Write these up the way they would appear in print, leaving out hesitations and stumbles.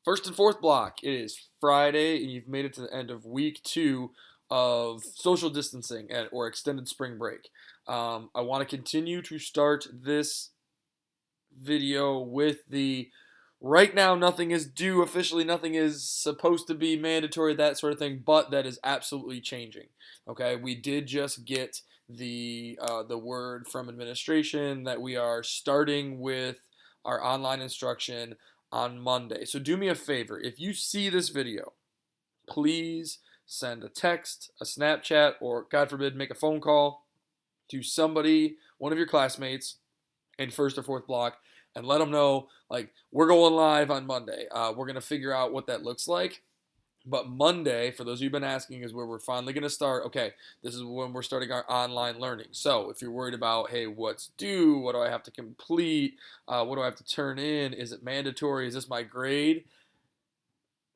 First and fourth block. It is Friday, and you've made it to the end of week 2 of social distancing or extended spring break. I want to continue to start this video with the right now nothing is due officially, nothing is supposed to be mandatory, that sort of thing, but that is absolutely changing. Okay, we did just get the word from administration that we are starting with our online instruction on Monday. So do me a favor, if you see this video, please send a text, a Snapchat, or God forbid, make a phone call to somebody, one of your classmates in first or fourth block, and let them know, like, we're going live on Monday. We're going to figure out what that looks like. But Monday, for those of you who've been asking, is where we're finally going to start. Okay, this is when we're starting our online learning. So if you're worried about, hey, what's due? What do I have to complete? What do I have to turn in? Is it mandatory? Is this my grade?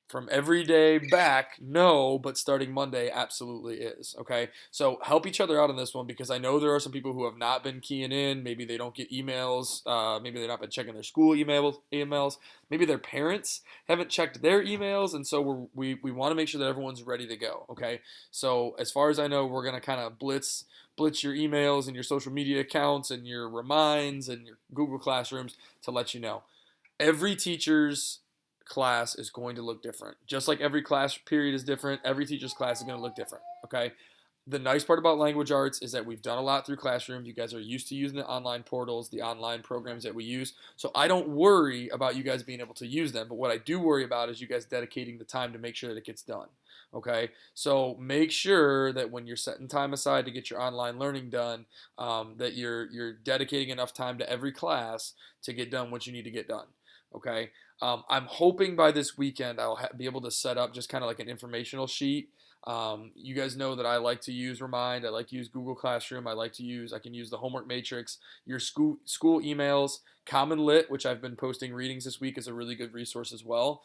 From every day back, no, but starting Monday absolutely is. Okay, so help each other out on this one, because I know there are some people who have not been keying in. Maybe they don't get emails. Maybe they've not been checking their school emails. Maybe their parents haven't checked their emails, and so we want to make sure that everyone's ready to go. Okay, so as far as I know, we're gonna kind of blitz your emails and your social media accounts and your reminds and your Google Classrooms to let you know. Every teacher's class is going to look different. Just like every class period is different, every teacher's class is going to look different. Okay. The nice part about language arts is that we've done a lot through Classroom. You guys are used to using the online portals, the online programs that we use. So I don't worry about you guys being able to use them. But what I do worry about is you guys dedicating the time to make sure that it gets done. Okay. So make sure that when you're setting time aside to get your online learning done, that you're dedicating enough time to every class to get done what you need to get done. Okay. I'm hoping by this weekend I'll be able to set up just kind of like an informational sheet. You guys know that I like to use Remind. I like to use Google Classroom. I can use the homework matrix, your school emails, Common Lit, which I've been posting readings this week, is a really good resource as well.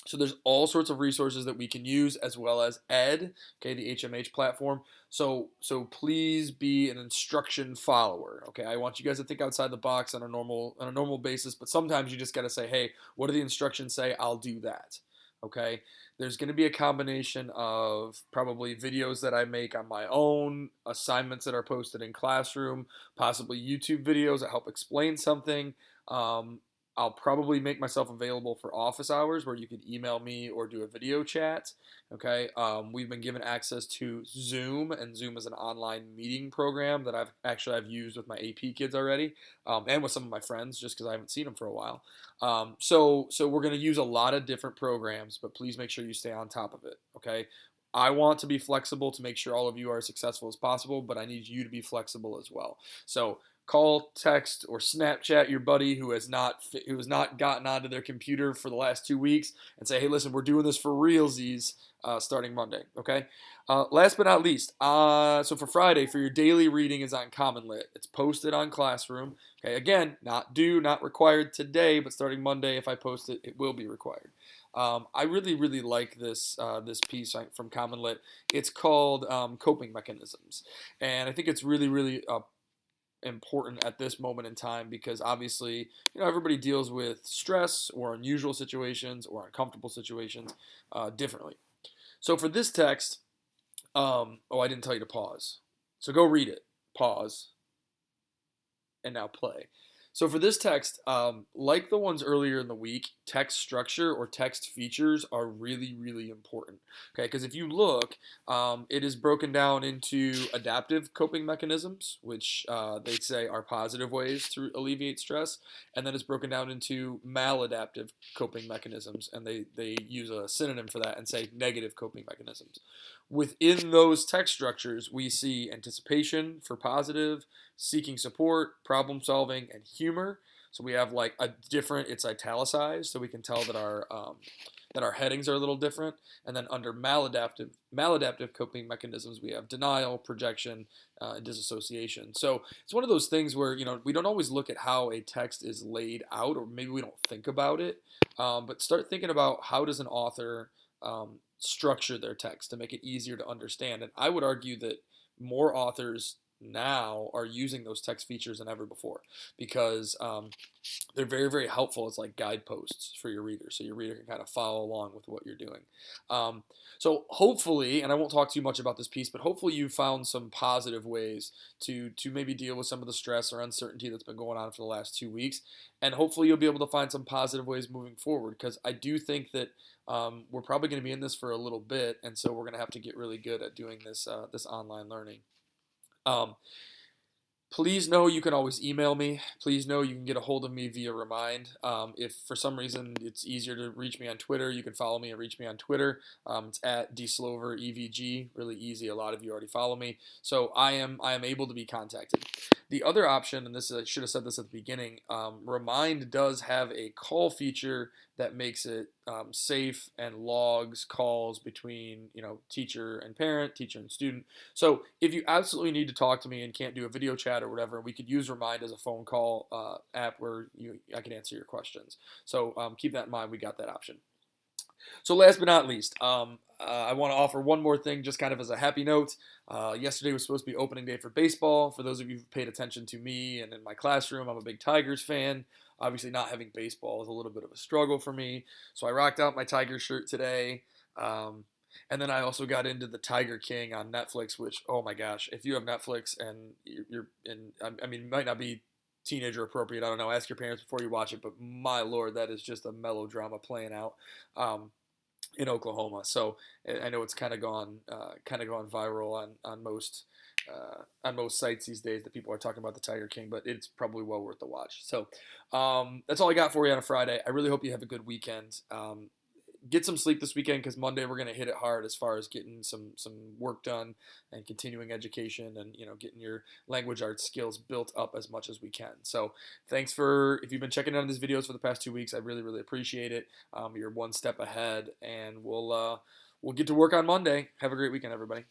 So there's all sorts of resources that we can use, as well as Ed, okay, the HMH platform. So please be an instruction follower. Okay, I want you guys to think outside the box on a normal basis, but sometimes you just got to say, hey, what do the instructions say? I'll do that. Okay, there's going to be a combination of probably videos that I make on my own, assignments that are posted in Classroom, possibly YouTube videos that help explain something. I'll probably make myself available for office hours where you could email me or do a video chat. Okay, we've been given access to Zoom, and Zoom is an online meeting program that I've used with my AP kids already, and with some of my friends, just because I haven't seen them for a while. So we're going to use a lot of different programs, but please make sure you stay on top of it. Okay. I want to be flexible to make sure all of you are as successful as possible, but I need you to be flexible as well. So call, text, or Snapchat your buddy who has not gotten onto their computer for the last 2 weeks and say, hey, listen, we're doing this for realsies starting Monday. Okay. Last but not least, so for Friday, for your daily reading is on Common Lit. It's posted on Classroom. Okay. Again, not due, not required today, but starting Monday, if I post it, it will be required. I really, really like this piece from Common Lit. It's called Coping Mechanisms, and I think it's really, really important at this moment in time, because obviously, everybody deals with stress or unusual situations or uncomfortable situations differently. So for this text, I didn't tell you to pause. So go read it, pause, and now play. So for this text, like the ones earlier in the week, text structure or text features are really, really important. Okay, because if you look, it is broken down into adaptive coping mechanisms, which they say are positive ways to alleviate stress, and then it's broken down into maladaptive coping mechanisms, and they use a synonym for that and say negative coping mechanisms. Within those text structures, we see anticipation for positive, seeking support, problem solving, and humor. So we have like a different, it's italicized, so we can tell that our headings are a little different. And then under maladaptive coping mechanisms, we have denial, projection, and disassociation. So it's one of those things where we don't always look at how a text is laid out, or maybe we don't think about it, but start thinking about how does an author structure their text to make it easier to understand. And I would argue that more authors now are using those text features than ever before because they're very, very helpful as like guideposts for your reader, so your reader can kind of follow along with what you're doing. Um, so hopefully, and I won't talk too much about this piece, but hopefully you found some positive ways to maybe deal with some of the stress or uncertainty that's been going on for the last 2 weeks, and hopefully you'll be able to find some positive ways moving forward because I do think that we're probably going to be in this for a little bit, and so we're going to have to get really good at doing this online learning. Um, Please know you can always email me. Please know you can get a hold of me via Remind. If for some reason it's easier to reach me on Twitter, you can follow me and reach me on Twitter. It's at dsloverevg. Really easy. A lot of you already follow me, so I am able to be contacted. The other option, and this I should have said this at the beginning, Remind does have a call feature that makes it safe and logs calls between teacher and parent, teacher and student. So if you absolutely need to talk to me and can't do a video chat or whatever, we could use Remind as a phone call app where I can answer your questions. So keep that in mind. We got that option. So last but not least, I want to offer one more thing just kind of as a happy note. Yesterday was supposed to be opening day for baseball. For those of you who've paid attention to me and in my classroom, I'm a big Tigers fan. Obviously, not having baseball is a little bit of a struggle for me. So I rocked out my Tigers shirt today. And then I also got into the Tiger King on Netflix, which, oh my gosh, if you have Netflix and you're in, I mean, it might not be teenager appropriate. I don't know. Ask your parents before you watch it. But my lord, that is just a melodrama playing out in Oklahoma. So I know it's kind of gone viral on most sites these days that people are talking about the Tiger King, but it's probably well worth the watch. So that's all I got for you on a Friday. I really hope you have a good weekend. Get some sleep this weekend because Monday we're going to hit it hard as far as getting some work done and continuing education and getting your language arts skills built up as much as we can. So thanks if you've been checking out these videos for the past 2 weeks. I really, really appreciate it. You're one step ahead, and we'll get to work on Monday. Have a great weekend, everybody.